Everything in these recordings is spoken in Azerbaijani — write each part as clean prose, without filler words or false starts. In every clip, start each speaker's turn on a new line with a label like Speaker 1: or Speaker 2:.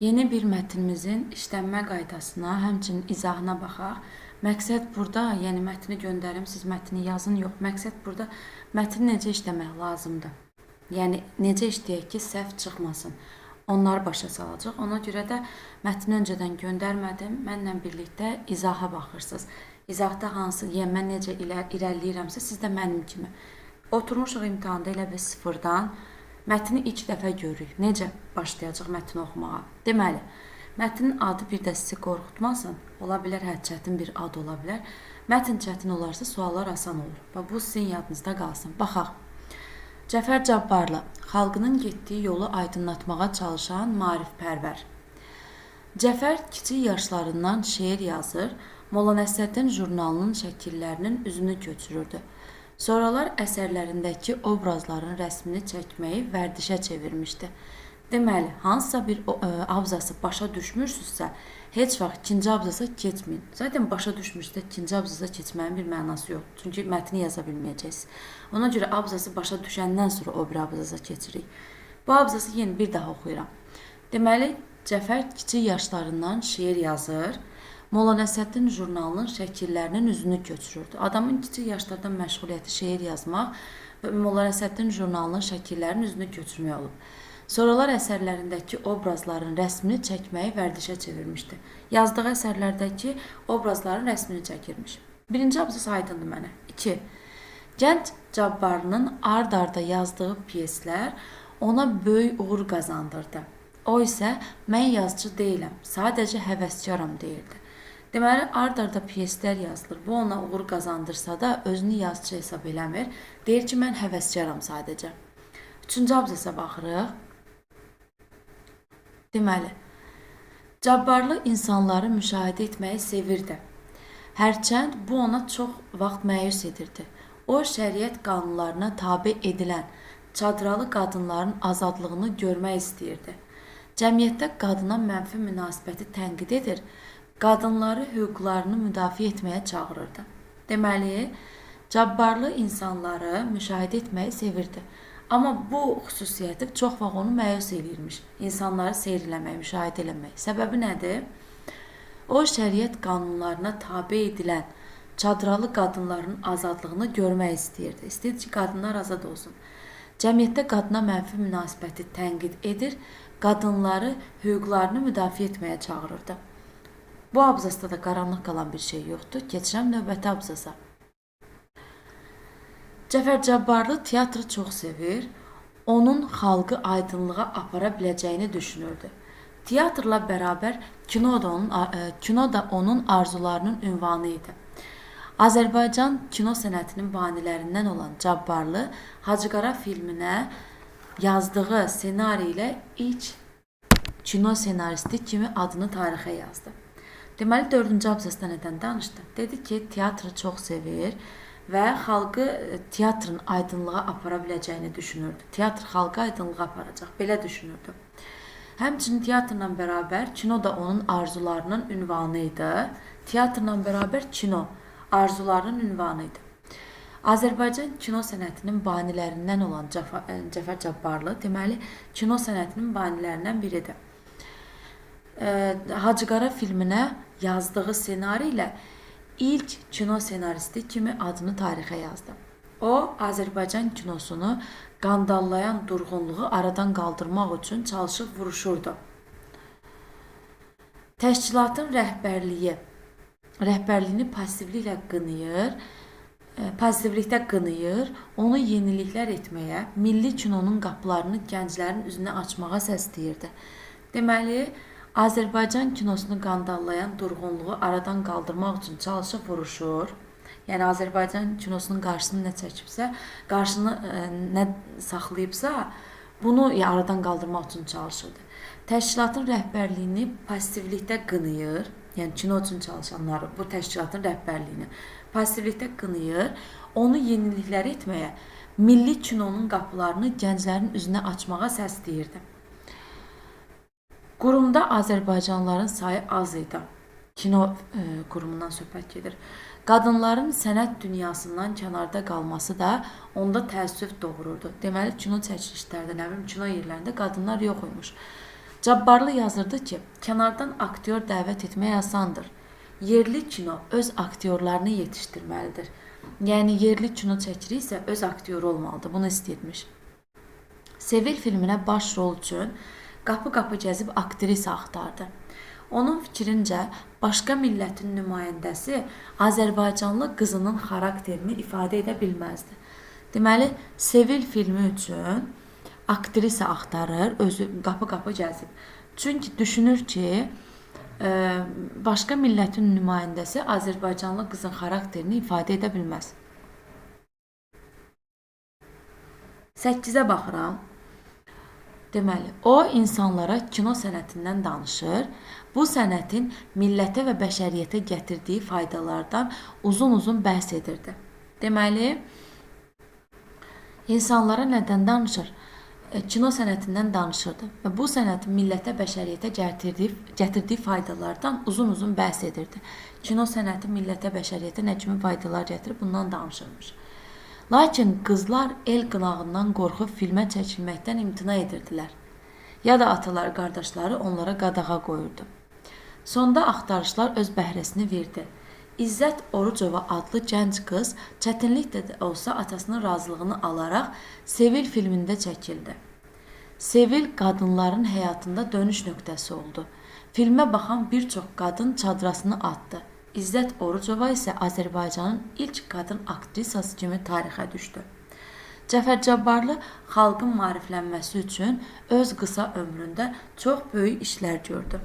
Speaker 1: Yeni bir mətnimizin işlənmə qaydasına, həmçinin izahına baxaq. Məqsəd burada, yəni mətni göndərim, siz mətni yazın, yox. Məqsəd burada mətni necə işləmək lazımdır. Yəni necə işləyək ki, səhv çıxmasın. Onları başa salacaq. Ona görə də mətni öncədən göndərmədim. Mənlə birlikdə izaha baxırsınız. İzahda hansı, yəni mən necə irəliləyirəmsə, siz də mənim kimi. Oturmuşuq imtahanda elə bir sıfırdan. Mətni ilk dəfə görürük. Necə başlayacaq mətni oxumağa? Deməli, mətnin adı bir də sizi qorxutmasın. Ola bilər, çətin bir ad ola bilər. Mətn çətin olarsa suallar asan olur. Və bu sizin yadınızda qalsın. Baxaq. Cəfər Cabbarlı, xalqının getdiyi yolu aydınlatmağa çalışan maarifpərvər. Cəfər kiçik yaşlarından şeir yazır, Molla Nəsrəddin jurnalının şəkillərinin üzünü köçürürdü. Sonralar əsərlərindəki obrazların rəsmini çəkməyi vərdişə çevirmişdi. Deməli, hansısa bir abzası başa düşmürsünüzsə, heç vaxt ikinci abzasa keçməyin. Zaten başa düşmürsünüzsə, ikinci abzasa keçməyin bir mənası yoxdur. Çünki mətni yaza bilməyəcəksiniz. Ona görə abzası başa düşəndən sonra o bir abzasa keçirik. Bu abzası yeni bir daha oxuyuram. Deməli, Cəfər kiçik yaşlarından şeir yazır, Molla Nəsrəddin jurnalının şəkillərinin üzünü köçürürdü. Adamın kiçik yaşlardan məşğuliyyəti şeir yazmaq və Molla Nəsrəddin jurnalının şəkillərinin üzünü köçürmək olub. Sonralar əsərlərindəki obrazların rəsmini çəkməyi vərdişə çevirmişdi. Yazdığı əsərlərdəki obrazların rəsmini çəkirmiş. Birinci abzas aydındır mənə. 2. Gənc Cabbarlının ard-arda yazdığı pyeslər ona böyük uğur qazandırdı. O isə mən yazıcı deyiləm, sadəcə həvəskaram deyirdi. Deməli, ard-arda pyeslər yazılır. Bu ona uğur qazandırsa da özünü yazıcı hesab eləmir. Deyir ki, mən həvəskaram sadəcə. Üçüncü abzasa baxırıq. Deməli, Cabbarlı insanları müşahidə etməyi sevirdi. Hərçənd bu ona çox vaxt məyus edirdi. O, şəriət qanunlarına tabe edilən çadralı qadınların azadlığını görmək istəyirdi. Cəmiyyətdə qadına mənfi münasibəti tənqid edir, qadınları hüquqlarını müdafiə etməyə çağırırdı. Deməli, Cabbarlı insanları müşahidə etməyi sevirdi. Amma bu xüsusiyyəti çox vaxt onu məyus edirmiş. İnsanları seyr eləmək, müşahidə eləmək. Səbəbi nədir? O, şəriət qanunlarına tabe edilən çadralı qadınların azadlığını görmək istəyirdi. İstəyirdi ki, qadınlar azad olsun. Cəmiyyətdə qadına mənfi münasibəti tənqid edir, qadınları hüquqlarını müdafiə etməyə çağırırdı. Bu abzasda da qaranlıq qalan bir şey yoxdur. Keçirəm növbəti abzasa. Cəfər Cabbarlı teatrı çox sevir, onun xalqı aydınlığa apara biləcəyini düşünürdü. Teatrla bərabər kino da onun arzularının ünvanı idi. Azərbaycan kino sənətinin banilərindən olan Cabbarlı Hacıqara filminə yazdığı senari ilə ilk kino senaristi kimi adını tarixə yazdı. Deməli, 4-cü abzasda nədən danışdı? Dedi ki, teatrı çox sevir və xalqı teatrın aydınlığa apara biləcəyini düşünürdü. Teatr xalqı aydınlığa aparacaq, belə düşünürdü. Həmçinin teatrla bərabər kino da onun arzularının ünvanı idi. Teatrla bərabər kino arzularının ünvanı idi. Azərbaycan kino sənətinin banilərindən olan Cəfər Cabbarlı, deməli, kino sənətinin banilərindən biridir. Hacıqara filminə yazdığı senari ilə ilk kino senaristi kimi adını tarixə yazdı. O, Azərbaycan kinosunu qandallayan durğunluğu aradan qaldırmaq üçün çalışıb vuruşurdu. Təşkilatın rəhbərliyini passivlikdə qınayır, onu yeniliklər etməyə, milli kinonun qapılarını gənclərin üzünə açmağa səsləyirdi. Deməli, Azərbaycan kinosunu qandallayan durğunluğu aradan qaldırmaq üçün çalışıb vuruşur. Yəni, Azərbaycan kinosunun qarşısını nə çəkibsə, qarşını nə saxlayıbsa, bunu aradan qaldırmaq üçün çalışırdı. Təşkilatın rəhbərliyini passivlikdə qınayır, yəni kino üçün çalışanları, bu təşkilatın rəhbərliyini passivlikdə qınayır, onu yeniliklər etməyə, milli kinonun qapılarını gənclərin üzünə açmağa səsləyirdi. Qurumda Azərbaycanlıların sayı az idi. Kino qurumundan söhbət gedir. Qadınların sənət dünyasından kənarda qalması da onda təəssüf doğururdu. Deməli, kino çəkilişlərdə, kino yerlərində qadınlar yox imiş. Cabbarlı yazırdı ki, kənardan aktyor dəvət etmək asandır. Yerli kino öz aktyorlarını yetişdirməlidir. Yəni yerli kino çəkiriksə öz aktyoru olmalıdır. Bunu istəyirmiş. Sevil filminə baş rol üçün qapı-qapı gəzib aktrisa axtardı. Onun fikrincə, başqa millətin nümayəndəsi Azərbaycanlı qızının xarakterini ifadə edə bilməzdi. Deməli, Sevil filmi üçün aktrisa axtarır, özü qapı-qapı gəzib. Çünki düşünür ki, başqa millətin nümayəndəsi Azərbaycanlı qızın xarakterini ifadə edə bilməz. 8-ə baxıram. Deməli, o insanlara kino sənətindən danışır. Bu sənətin millətə və bəşəriyyətə gətirdiyi faydalardan uzun-uzun bəhs edirdi. Deməli, insanlara nədən danışır? Kino sənətindən danışırdı və bu sənətin millətə, bəşəriyyətə gətirdiyi faydalardan uzun-uzun bəhs edirdi. Kino sənəti millətə, bəşəriyyətə nə kimi faydalar gətirir, bundan danışırmış. Lakin qızlar el qınağından qorxub filmə çəkilməkdən imtina edirdilər. Ya da atalar, qardaşları onlara qadağa qoyurdu. Sonda axtarışlar öz bəhrəsini verdi. İzzət Orucova adlı gənc qız çətinliklə də olsa atasının razılığını alaraq Sevil filmində çəkildi. Sevil qadınların həyatında dönüş nöqtəsi oldu. Filmə baxan bir çox qadın çadrasını atdı. İzzət Orucova isə Azərbaycanın ilk qadın aktrisası kimi tarixə düşdü. Cəfər Cabbarlı xalqın maariflənməsi üçün öz qısa ömründə çox böyük işlər gördü.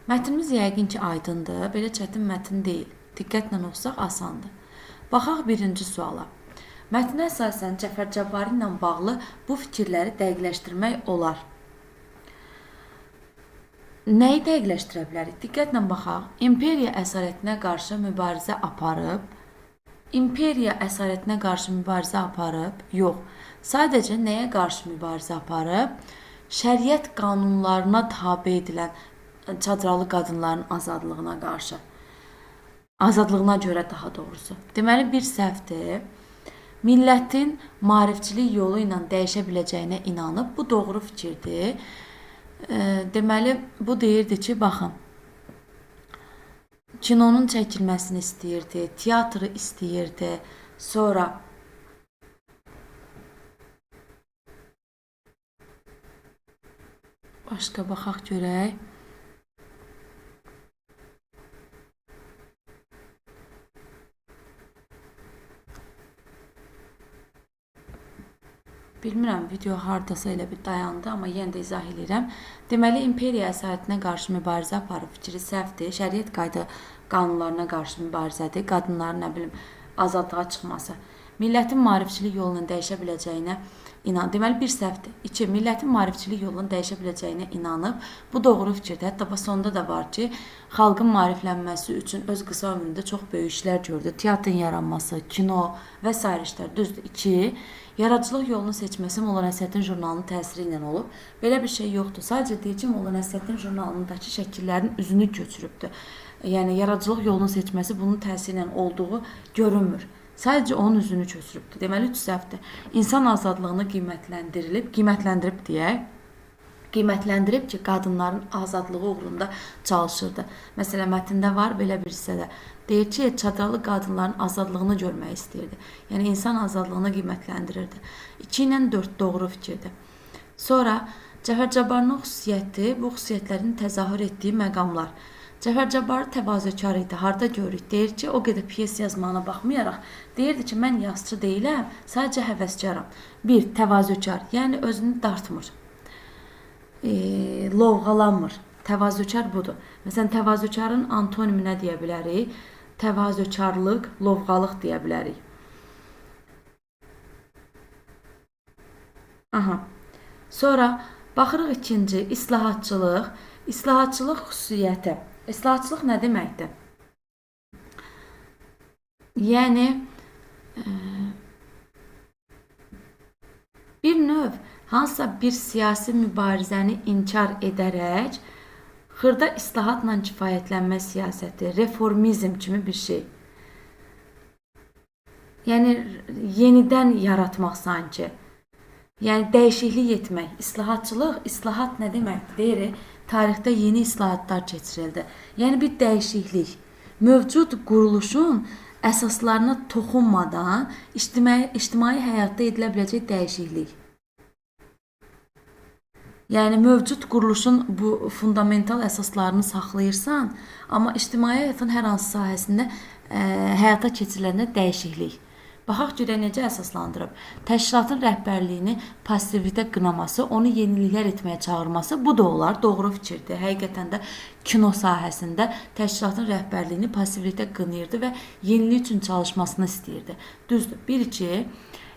Speaker 1: Mətnimiz yəqin ki aydındır, belə çətin mətn deyil. Diqqətlə oxusaq asandır. Baxaq birinci suala. Mətnə əsasən Cəfər Cabbarlı ilə bağlı bu fikirləri dəqiqləşdirmək olar. Nəyi dəqiqləşdirə bilərik? Diqqətlə baxaq. İmperiya əsarətinə qarşı mübarizə aparıb. İmperiya əsarətinə qarşı mübarizə aparıb? Yox. Sadəcə nəyə qarşı mübarizə aparıb? Şəriət qanunlarına tabe edilən çadralı qadınların azadlığına qarşı. Azadlığına görə daha doğrusu. Deməli bir səhvdir. Millətin maarifçilik yolu ilə dəyişə biləcəyinə inanıb. Bu doğru fikirdir. Deməli bu deyirdi ki, baxın, kinonun çəkilməsini istəyirdi, teatrı istəyirdi, sonra başqa baxaq görək. Bilmirəm, video hardasa elə bir dayandı, amma yenə də izah edirəm. Deməli, imperiya əsarətinə qarşı mübarizə aparıb fikri səhvdir. Şəriət qayda qanunlarına qarşı mübarizədir. Qadınların, nə bilim, azadlığa çıxması. Millətin maarifçilik yolunun dəyişə biləcəyinə inanıb. Deməli, bir səhvdir. 2. Millətin maarifçilik yolunun dəyişə biləcəyinə inanıb. Bu doğru fikirdir. Hətta sonda da var ki, xalqın maariflənməsi üçün öz qısa ömründə çox böyük işlər gördü. Teatrın yaranması, kino və s. işlər. Düzdür. 2. Yaradıcılıq yolunu seçməsi Molla Nəsrəddin jurnalının təsiri ilə olub. Belə bir şey yoxdur. Sadəcə deyir ki, Molla Nəsrəddin jurnalındakı şəkillərin üzünü köçürübdür. Yəni, yaradıcılıq yolunu seçməsi bunun təsiri ilə olduğu görünmür. Sadəcə onun üzünü köçürübdür. Deməli, 3 səhvdir. İnsan azadlığını qiymətləndirib deyək. Qiymətləndirib ki, qadınların azadlığı uğrunda çalışırdı. Məsələn, mətndə var belə bir hissədə. Deyir ki, çadralı qadınların azadlığını görmək istəyirdi. Yəni, insan azadlığını qiymətləndirirdi. 2 ilə 4 doğru fikirdir. Sonra, Cəfər Cabbarlının xüsusiyyəti, bu xüsusiyyətlərin təzahür etdiyi məqamlar. Cəfər Cabbarlı təvazökar idi. Harda görürük? Deyir ki, o qədər piyes yazmağına baxmayaraq, deyirdi ki, mən yazıcı deyiləm, sadəcə həvəskaram. 1. Təvazökar, yəni özünü dartmır. Lovğalanmır. Təvazökar budur. Məsələn, təvazökarın antonimi nə deyə bilərik? Təvazökarlıq, lovğalıq deyə bilərik. Sonra baxırıq 2. İslahatçılıq. İslahatçılıq xüsusiyyəti. İslahatçılıq nə deməkdir? Yəni, bir növ hansısa bir siyasi mübarizəni inkar edərək xırda islahatla kifayətlənmə siyasəti, reformizm kimi bir şey. Yəni, yenidən yaratmaq sanki. Yəni dəyişiklik etmək, islahatçılıq, islahat nə deməkdir? Deyirik, tarixdə yeni islahatlar keçirildi. Yəni bir dəyişiklik. Mövcud quruluşun əsaslarına toxunmadan ictimai həyatda edilə biləcək dəyişiklik. Yəni mövcud quruluşun bu fundamental əsaslarını saxlayırsan, amma ictimai həyatın hər hansı sahəsində həyata keçiriləndə dəyişiklik. Baxaq görək necə əsaslandırıb. Təşkilatın rəhbərliyini passivlikdə qınaması, onu yeniliklər etməyə çağırması, bu da olar, doğru fikirdir. Həqiqətən də kino sahəsində təşkilatın rəhbərliyini passivlikdə qınayırdı və yenilik üçün çalışmasını istəyirdi. Düzdür. 1-2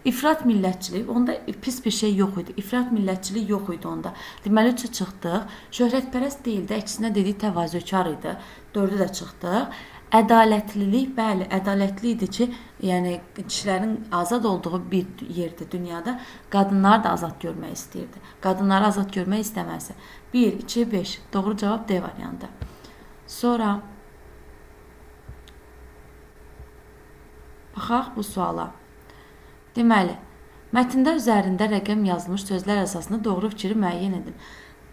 Speaker 1: İfrat millətçilik, onda pis bir şey yox idi. İfrat millətçilik yox idi onda. Deməli 3-ü çıxdıq. Şöhrətpərəst deyildi, əksinə dediyi təvazökar idi. 4-ü də çıxdıq. Ədalətlilik, bəli, ədalətli idi ki, yəni kişilərin azad olduğu bir yerdə, dünyada qadınları da azad görmək istəyirdi. Qadınları azad görmək istəməsi. 1, 2, 5. Doğru cavab D variantı. Sonra baxaq bu suala. Deməli, mətndə üzərində rəqəm yazılmış sözlər əsasında doğru fikri müəyyən edin.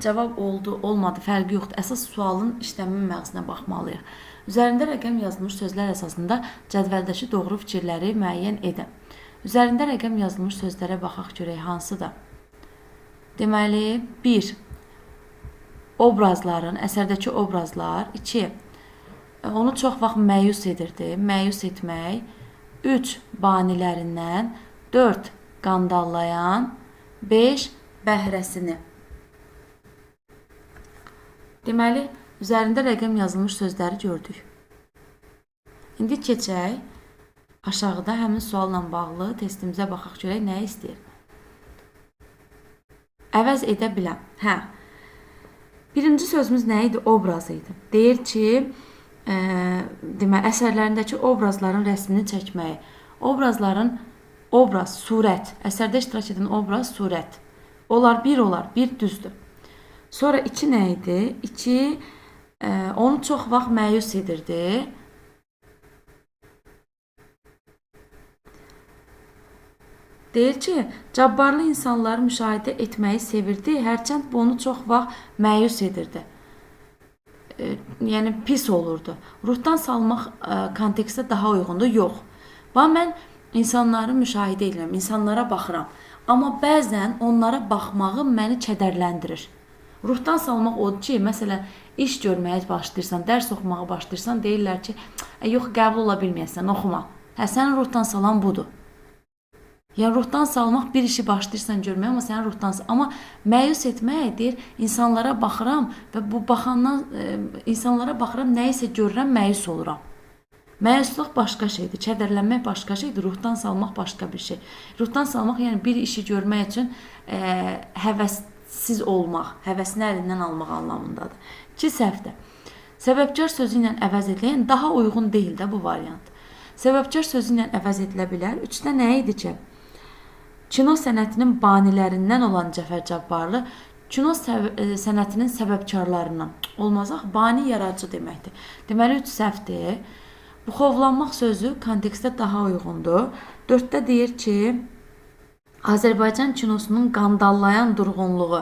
Speaker 1: Cavab oldu, olmadı, fərqi yoxdur. Əsas sualın işləmin məğzinə baxmalıyıq. Üzərində rəqəm yazılmış sözlər əsasında cədvəldəki doğru fikirləri müəyyən edin. Üzərində rəqəm yazılmış sözlərə baxaq görək hansıdır. Deməli, 1. Obrazların, əsərdəki obrazlar. 2. Onu çox vaxt məyus edirdi, məyus etmək. 3. Banilərindən. 4. Qandallayan. 5. Bəhrəsini. Deməli, üzərində rəqəm yazılmış sözləri gördük. İndi keçək aşağıda həmin sualla bağlı testimizə baxaq görək nəyi istəyir. Əvəz edə bilən. Hə. Birinci sözümüz nə idi? Obraz idi. Deyir ki, əsərlərindəki obrazların rəsmini çəkməyi. Obrazların obraz, surət. Əsərdə iştirak edən obraz, surət. Olar, bir düzdür. Sonra 2 nə idi? 2 onu çox vaxt məyus edirdi. Deyir ki, cabbarlı insanları müşahidə etməyi sevirdi, hərçənd bu onu çox vaxt məyus edirdi. Yəni pis olurdu. Ruhdan salmaq kontekstə daha uyğundur? Yox. Mən insanları müşahidə edirəm, insanlara baxıram. Amma bəzən onlara baxmağım məni kədərləndirir. Ruhdan salmaq odur ki, məsələn, iş görməyə başlayırsan, dərs oxumağa başlayırsan, deyirlər ki, yox, qəbul ola bilməyəsən, oxuma. Sənin ruhdan salan budur. Yəni, ruhdan salmaq bir işi başlayırsan görməyə, amma sənin ruhdan salmaq. Amma məyus etmək deyir, insanlara baxıram və bu baxandan, insanlara baxıram, nəyisə görürəm, məyus oluram. Məyusluq başqa şeydir, kədərlənmək başqa şeydir, ruhdan salmaq başqa bir şey. Ruhdan salmaq, yəni bir işi görmək üçün həvəssiz olmaq, həvəsini əlindən almaq anlamındadır. 2 səhvdir. Səbəbkar sözü ilə əvəz edilən daha uyğun deyil də bu variant. Səbəbkar sözü ilə əvəz edilə bilər. 3-də nə idi ki? Kino sənətinin banilərindən olan Cəfər Cabbarlı kino sənətinin səbəbkarlarından olmaz axı, bani yaradıcı deməkdir. Deməli 3 səhvdir. Buxovlanmaq sözü kontekstdə daha uyğundur. 4-də deyir ki, Azərbaycan kinosunun qandallayan durğunluğu.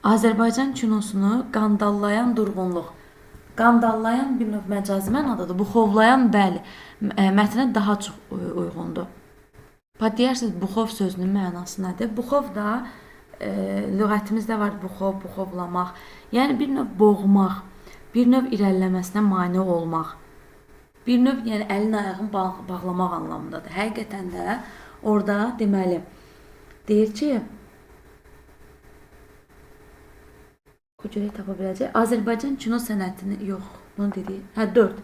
Speaker 1: Azərbaycan kinosunu qandallayan durğunluq. Qandallayan bir növ məcazi mənadadır. Buxovlayan, bəli, mətnə daha çox uyğundur. Deyərsiniz, buxov sözünün mənası nədir? Buxov da lüğətimizdə var, buxov, buxovlamaq. Yəni bir növ boğmaq, bir növ irəliləməsinə mane olmaq. Bir növ, yəni əlin ayağını bağlamaq anlamındadır. Həqiqətən də orada deməli, deyir ki, görək tapa biləcək. Azərbaycan kino sənətini, yox, bunu dedik. 4.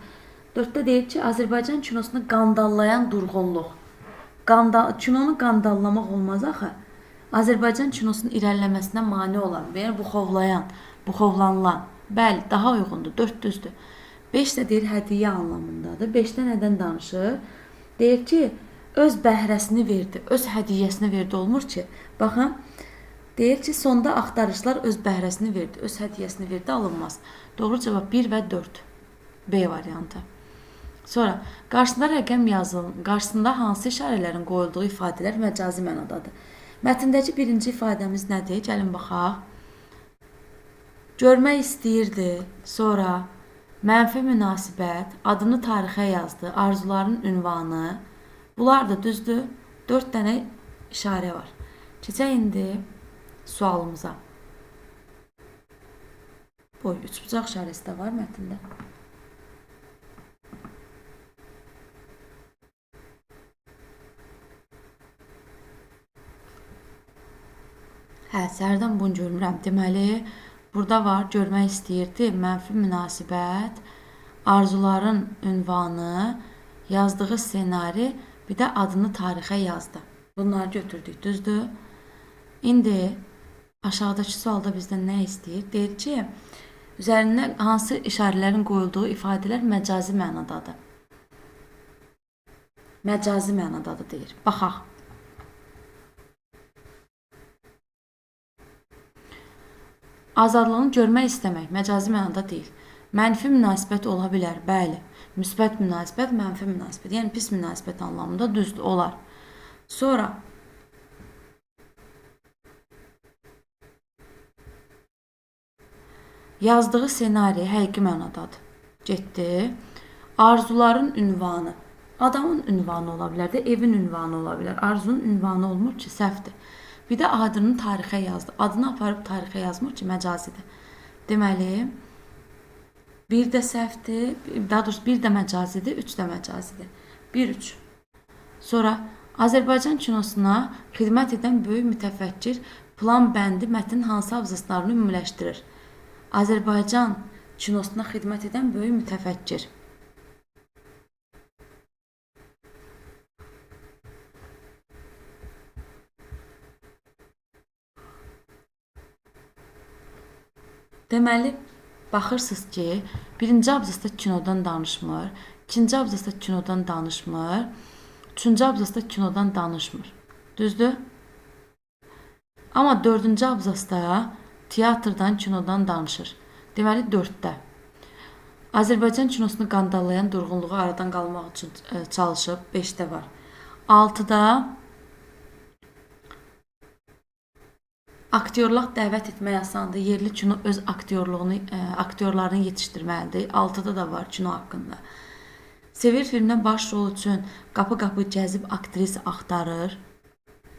Speaker 1: 4-də deyir ki, Azərbaycan kinosunu qandallayan durğunluq. Kinonu qandallamaq olmaz axı. Azərbaycan kinosunun irəliləməsinə mane olan, yəni buxovlayan, buxovlanılan. Bəli, daha uyğundur, 4 düzdür. 5 də deyir hədiyyə anlamındadır. 5-də nədən danışır? Deyir ki, öz bəhrəsini verdi, öz hədiyyəsini verdi. Olmur ki, baxın, deyir ki, sonda axtarışlar öz bəhrəsini verdi, öz hədiyyəsini verdi, alınmaz. Doğru cavab 1 və 4. B variantı. Sonra, qarşısında rəqəm yazılır. Qarşısında hansı işarələrin qoyulduğu ifadələr məcazi mənadadır? Mətndəki birinci ifadəmiz nədir? Gəlin baxaq. Görmək istəyirdi, sonra mənfi münasibət, adını tarixə yazdı, arzuların ünvanı. Bunlar da düzdür. 4 dənə işarə var. Keçək indi sualımıza. Bu üçbucaq işarəsi də var mətndə. Hə, səhərdən bunu görmürəm. Deməli, burada var, görmək istəyirdi, mənfi münasibət, arzuların ünvanı, yazdığı ssenari, bir də adını tarixə yazdı. Bunları götürdük, düzdür? İndi aşağıdakı sualda bizdən nə istəyir? Deyir ki, üzərində hansı işarələrin qoyulduğu ifadələr məcazi mənadadır. Məcazi mənadadır deyir. Baxaq. Azadlığını görmək istəmək məcazi mənada deyil. Mənfi münasibət ola bilər, bəli. Müsbət münasibət, mənfi münasibət. Yəni pis münasibət anlamında düzdür, olar. Sonra yazdığı ssenari həqiqi mənadadır. Getdi. Arzuların ünvanı. Adamın ünvanı ola bilər də, evin ünvanı ola bilər. Arzunun ünvanı olmur ki, səhvdir. Bir də adını tarixə yazdı. Adını aparıb tarixə yazmır ki, məcazidir. Deməli, bir də səhvdir, daha doğrusu bir də məcazidir, 3 də məcazidir. 1-3. Sonra Azərbaycan kinosuna xidmət edən böyük mütəfəkkir plan bəndi mətnin hansı abzaslarını ümumiləşdirir? Azərbaycan kinosuna xidmət edən böyük mütəfəkkir. Deməli, baxırsınız ki, birinci abzasda kinodan danışmır, ikinci abzasda kinodan danışmır, üçüncü abzasda kinodan danışmır. Düzdür? Amma dördüncü abzasda teatrdan, kinodan danışır. Deməli, 4-də. Azərbaycan kinosunu qandalayan durğunluğu aradan qalmaq üçün çalışıb, 5-də var. 6-da aktyorluq dəvət etmək asandır. Yerli kino öz aktyorlarını yetişdirməlidir. 6-da da var kino haqqında. Sevir filmdə baş rol üçün qapı-qapı gəzib aktrisa axtarır.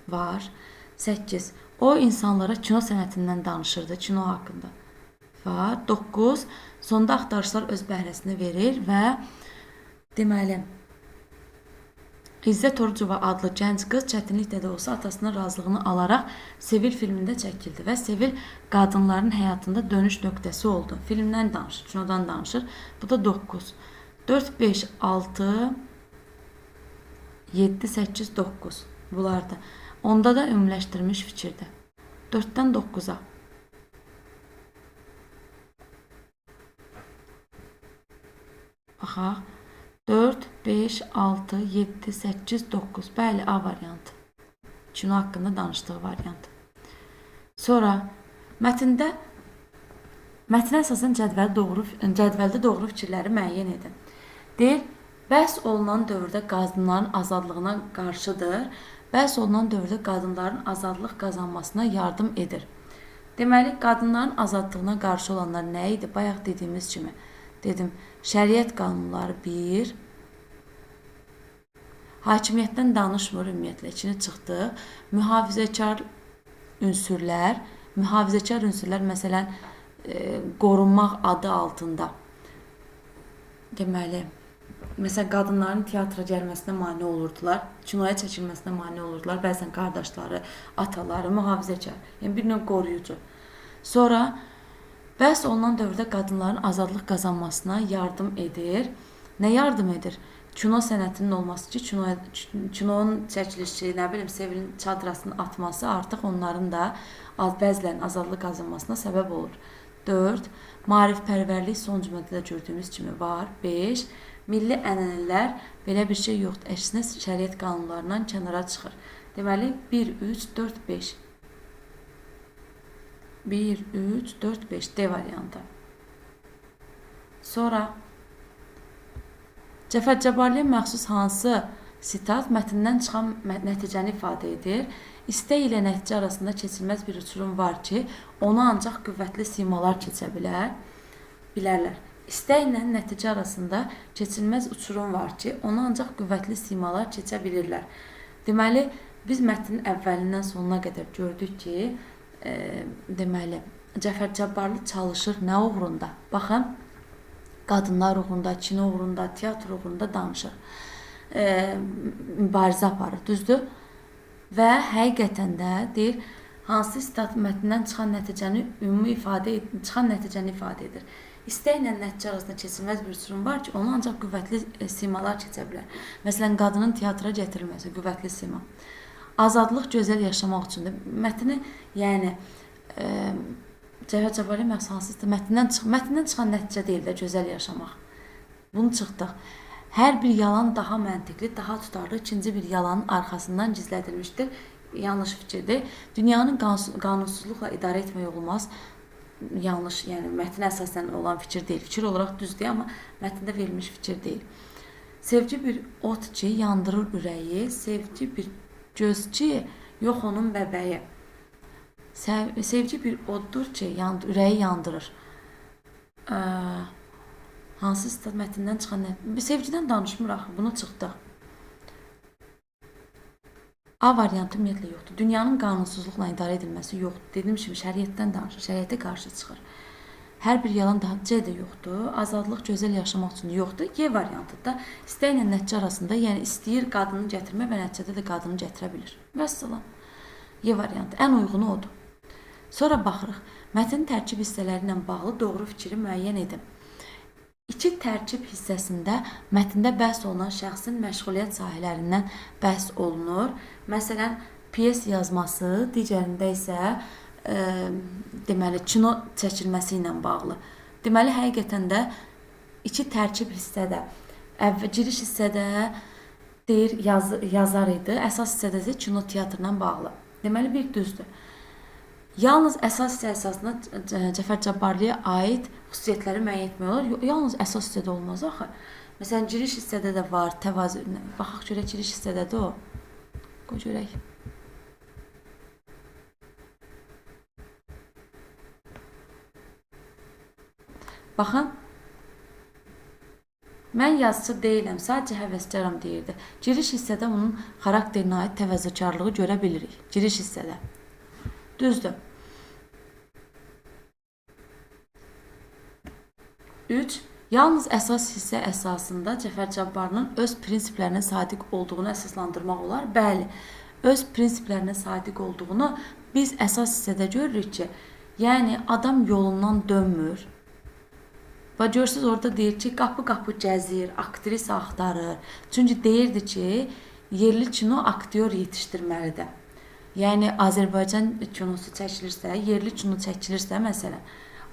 Speaker 1: Var. 8. O insanlara kino sənətindən danışırdı, kino haqqında. Var. 9. Sonda axtarışlar öz bəhrəsini verir və deməli, İzzət Orucova adlı gənc qız çətinliklə də olsa atasının razılığını alaraq Sevil filmində çəkildi və Sevil qadınların həyatında dönüş nöqtəsi oldu. Filmdən danışır, kinodan danışır. Bu da 9. 4, 5, 6, 7, 8, 9. Bunlar da. Onda da ümumiləşdirilmiş fikirdir. 4-dən 9-a. Baxaq. 4, 5, 6, 7, 8, 9. Bəli, A variantı. Kino haqqında danışdığı variantı. Sonra mətndə əsasən cədvəldə doğru fikirləri müəyyən edin. Deyir, bəhs olunan dövrdə qadınların azadlığına qarşıdır. Bəhs olunan dövrdə qadınların azadlıq qazanmasına yardım edir. Deməli, qadınların azadlığına qarşı olanlar nə idi? Bayaq dediyimiz kimi. Dedim, şəriət qanunları 1, hakimiyyətdən danışmır ümumiyyətlə, içini çıxdıq. Mühafizəkar ünsürlər məsələn, qorunmaq adı altında. Deməli, məsələn, qadınların teatra gəlməsinə mane olurdular, kinoya çəkilməsinə mane olurdular, bəzən qardaşları, ataları, mühafizəkar, yəni bir növ qoruyucu. Sonra, bəhs olunan dövrdə qadınların azadlıq qazanmasına yardım edir. Nə yardım edir? Kino sənətinin olması ki, kinonun çəkilişi, nə bilim, Sevilin çadrasının atması artıq onların da bəzən azadlıq qazanmasına səbəb olur. 4. Maarifpərvərlik son cümlədə də gördüyümüz kimi var. 5. Milli ənənələr belə bir şey yoxdur. Əksinə şəriət qanunlarından kənara çıxır. Deməli, 1, 3, 4, 5. 1, 3, 4, 5 D variantı. Sonra Cəfər Cabbarlıya məxsus hansı Sitat mətndən çıxan nəticəni ifadə edir. İstək ilə nəticə arasında keçilməz bir uçurum var ki, onu ancaq qüvvətli simalar keçə bilərlər. İstəklə nəticə arasında keçilməz uçurum var ki, onu ancaq qüvvətli simalar keçə bilirlər. Deməli, biz mətnin əvvəlindən sonuna qədər gördük ki, deməli, Cəfər Cabbarlı çalışır nə uğrunda? Baxın, qadınlar uğrunda, kino uğrunda, teatr uğrunda danışır. Mübarizə aparır, düzdür? Və həqiqətən də deyir, hansı sitat mətndən çıxan nəticəni ifadə edir. İstəklə nəticə arasında keçilməz bir uçurum var ki, onu ancaq qüvvətli simalar keçə bilər. Məsələn, qadının teatra gətirilməsi, qüvvətli sima. Azadlıq gözəl yaşamaq üçündür. Mətni, yəni, Cəfər Cabbarlı mətndən çıxan nəticə deyil də gözəl yaşamaq. Bunu çıxdıq. Hər bir yalan daha məntiqli, daha tutarlı ikinci bir yalanın arxasından gizlədilmişdir. Yanlış fikirdir. Dünyanın qanunsuzluqla idarə etmək olmaz. Yanlış, yəni mətn əsasən olan fikir deyil. Fikir olaraq düzdür, amma mətndə verilmiş fikir deyil. Sevgi bir ot ki, yandırır ürəyi, sevgi bir göz ki, yox onun bəbəyi. Sevgi bir oddur ki, ürəyi yandırır. Hansı sitat mətndən çıxan sevgidən danışmırıq, bunu çıxdıq. A variantı ümumiyyətlə yoxdur. Dünyanın qanunsuzluqla idarə edilməsi yoxdur. Dediyim kimi şəriətdən danışır, şəriətə qarşı çıxır. Hər bir yalan daha C də yoxdur. Azadlıq gözəl yaşamaq üçün yoxdur. Y variantı da istəklə nəticə arasında, yəni istəyir qadını gətirmə və nəticədə də qadını gətirə bilir. Vəssalam. Y variantı ən uyğunu odur. Sonra baxırıq. Mətnin tərkib hissələri ilə bağlı doğru fikri müəyyən edin. İki tərkib hissəsində mətndə bəhs olunan şəxsin məşğuliyyət sahələrindən bəhs olunur. Məsələn, piyes yazması, digərində isə deməli, kino çəkilməsi ilə bağlı. Deməli, həqiqətən də iki tərkib hissədə, giriş hissədə deyir yazar idi, əsas hissədə isə kino teatrla bağlı. Deməli, bir düzdür. Yalnız əsas hissə əsasında Cəfər Cabbarlıya aid xüsusiyyətləri müəyyən etmək olar. Yalnız əsas hissədə olmaz axı. Məsələn, giriş hissədə də var, təvazü. Baxaq görək, giriş hissədədir o. Qoy görək. Baxın. Mən yazıcı deyiləm, sadəcə həvəskarım deyirdi. Giriş hissədə onun xarakterinə aid təvazökarlığı görə bilirik. Giriş hissədə. Düzdür. 3. Yalnız əsas hissə əsasında Cəfər Cabbarlının öz prinsiplərinə sadiq olduğunu əsaslandırmaq olar. Bəli, öz prinsiplərinə sadiq olduğunu biz əsas hissədə görürük ki, yəni adam yolundan dönmür. Və görürsünüz, orada deyir ki, qapı-qapı gəzir, aktrisa axtarır. Çünki deyirdi ki, yerli kino aktyor yetişdirməlidir. Yəni, Azərbaycan kinosu çəkilirsə, yerli kino çəkilirsə, məsələn,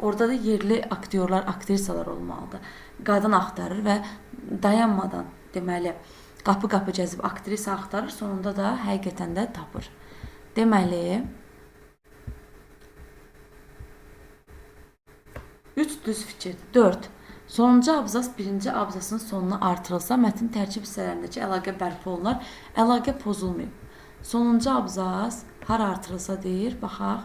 Speaker 1: orada da yerli aktyorlar, aktrisalar olmalıdır. Qadın axtarır və dayanmadan, deməli, qapı-qapı gəzib aktrisa axtarır, sonunda da həqiqətən də tapır. Deməli, 3 düz fikirdir. 4. Sonuncu abzas birinci abzasın sonuna artırılsa, mətn tərkib hissələrindəki əlaqə bərpa olunar, əlaqə pozulmayıb. Sonuncu abzas hara artırılsa deyir, baxaq.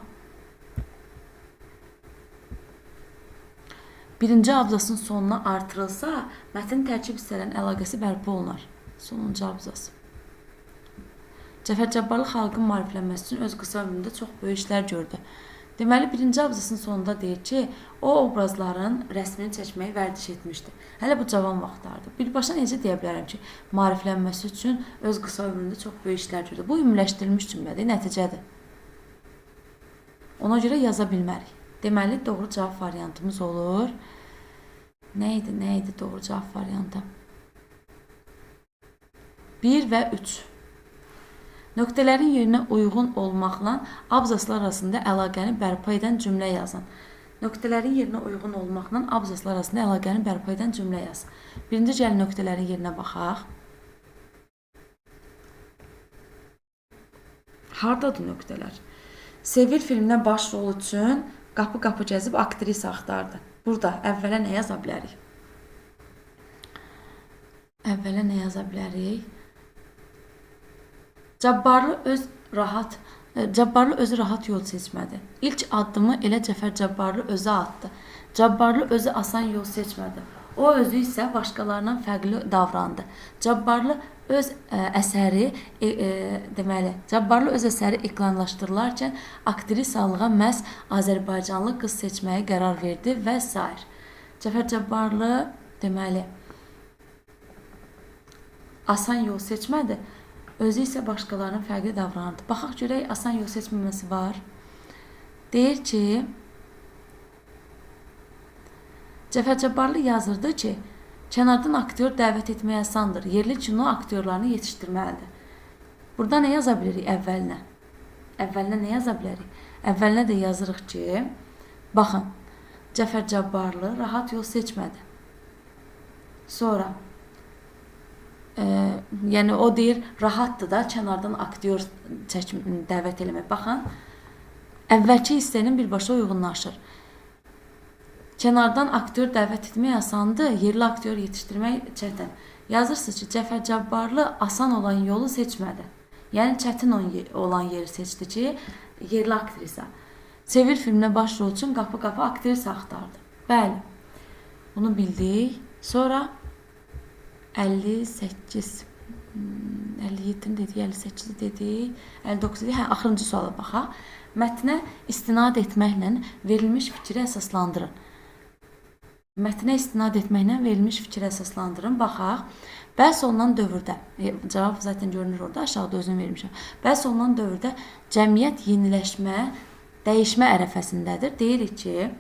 Speaker 1: Birinci abzasın sonuna artırılsa, mətn tərkib hissələrinin əlaqəsi bərpa olunar. Sonuncu abzas. Cəfər Cabbarlı xalqın maariflənməsi üçün öz qısa ömründə çox böyük işlər gördü. Deməli, birinci abzasın sonunda deyir ki, o obrazların rəsmini çəkməyi vərdiş etmişdi. Hələ bu cavan vaxtlardır. Birbaşa necə deyə bilərəm ki, maariflənməsi üçün öz qısa ömründə çox böyük işlər gördü. Bu ümumiləşdirilmiş cümlədir, nəticədir. Ona görə yaza bilmərik. Deməli, doğru cavab variantımız olur. Nə idi doğru cavab variantı? 1 və 3. Nöqtələrin yerinə uyğun olmaqla abzaslar arasında əlaqəni bərpa edən cümlə yazın. Nöqtələrin yerinə uyğun olmaqla abzaslar arasında əlaqəni bərpa edən cümlə yazın. Birinci gəlin nöqtələrin yerinə baxaq. Hardadır nöqtələr? Sevil filminə baş rol üçün qapı-qapı gəzib aktrisa axtardı. Burada əvvələ nə yaza bilərik? Əvvələ nə yaza bilərik? Cabbarlı özü rahat yol seçmədi. İlk addımı elə Cəfər Cabbarlı özü atdı. Cabbarlı özü asan yol seçmədi. O özü isə başqalarından fərqli davrandı. Cabbarlı öz əsəri Cabbarlı öz əsəri ekranlaşdırılarkən aktrisalığa məhz Azərbaycanlı qız seçməyə qərar verdi və s. Cəfər Cabbarlı deməli asan yol seçmədi. Özü isə başqalarının fərqli davranırdı. Baxaq görək asan yol seçməməsi var. Deyir ki, Cəfər Cabbarlı yazırdı ki, kənardan aktyor dəvət etmək asandır. Yerli kino aktyorlarını yetişdirməlidir. Burada nə yaza bilirik əvvəlinə? Əvvəlinə nə yaza bilərik? Əvvəlinə də yazırıq ki, baxın, Cəfər Cabbarlı rahat yol seçmədi. Sonra yəni o deyir rahatdır da kənardan aktyor dəvət eləmək. Baxın, əvvəlki hissənin birbaşa uyğunlaşır. Kənardan aktyor dəvət etmək asandır, yerli aktyor yetişdirmək çətin. Yazırsınız ki, Cəfər Cabbarlı asan olan yolu seçmədi. Yəni çətin olan yeri seçdi ki, yerli aktrisa. Sevil filminə başrol üçün qapı-qapı aktrisa axtardı. Bəli, bunu bildik. Sonra 58, 57-ni dedik, 58-i dedik, 59-i dedik. Axırıncı suala baxaq. Mətnə istinad etməklə verilmiş fikri əsaslandırın. Mətnə istinad etməklə verilmiş fikri əsaslandırın. Baxaq. Bəhs olunan dövrdə, cavab zaten görünür orada, aşağıda özüm vermişəm. Bəhs olunan dövrdə cəmiyyət yeniləşmə, dəyişmə ərəfəsindədir. Deyirik ki,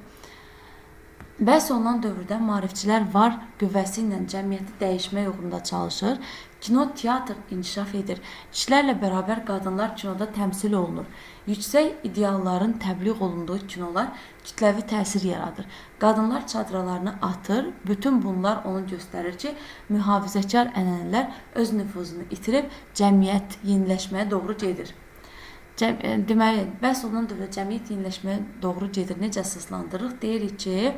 Speaker 1: bəhs olunan dövrdə maarifçilər var qüvvəsi ilə cəmiyyəti dəyişmək uğrunda çalışır. Kino, teatr inkişaf edir. Kişilərlə bərabər qadınlar kinoda təmsil olunur. Yüksək idealların təbliğ olunduğu kinolar kütləvi təsir yaradır. Qadınlar çadralarını atır. Bütün bunlar onu göstərir ki, mühafizəkar ənənələr öz nüfuzunu itirib cəmiyyət yeniləşməyə doğru gedir. Deməli, bəhs olunan dövrdə cəmiyyət yeniləşməyə doğru gedir. Necə əsaslandırırıq? Deyirik ki,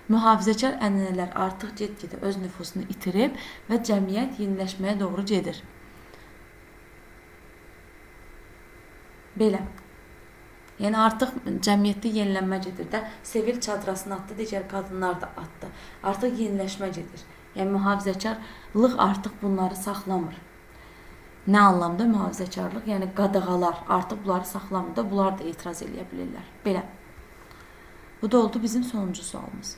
Speaker 1: mühafizəkar ənənələr artıq get-gedə öz nüfuzunu itirib və cəmiyyət yeniləşməyə doğru gedir. Belə. Yəni artıq cəmiyyətdə yenilənmə gedir də. Sevil çadrasını atdı, digər qadınlar da atdı. Artıq yeniləşmə gedir. Yəni mühafizəkarlıq artıq bunları saxlamır. Nə anlamda mühafizəkarlıq? Yəni qadağalar artıq bunları saxlamır da, bunlar da etiraz eləyə bilirlər. Belə. Bu da oldu bizim sonuncu sualımız.